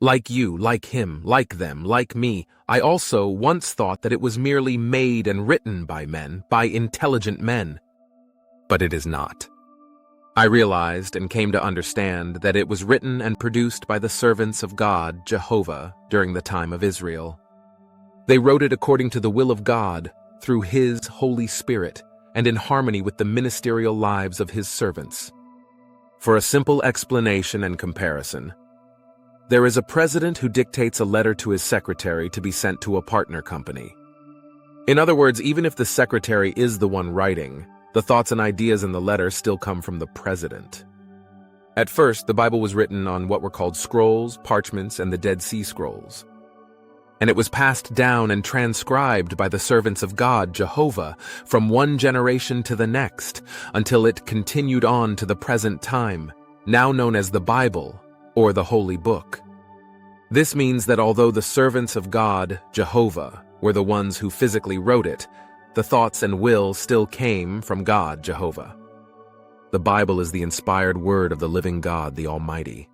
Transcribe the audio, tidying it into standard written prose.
Like you, like him, like them, like me, I also once thought that it was merely made and written by men, by intelligent men. But it is not. I realized and came to understand that it was written and produced by the servants of God, Jehovah, during the time of Israel. They wrote it according to the will of God, through His Holy Spirit, and in harmony with the ministerial lives of His servants. For a simple explanation and comparison, there is a president who dictates a letter to his secretary to be sent to a partner company. In other words, even if the secretary is the one writing, the thoughts and ideas in the letter still come from the president. At first, the Bible was written on what were called scrolls, parchments, and the Dead Sea Scrolls. And it was passed down and transcribed by the servants of God, Jehovah, from one generation to the next, until it continued on to the present time, now known as the Bible, or the Holy Book. This means that although the servants of God, Jehovah, were the ones who physically wrote it, the thoughts and will still came from God, Jehovah. The Bible is the inspired word of the living God, the Almighty.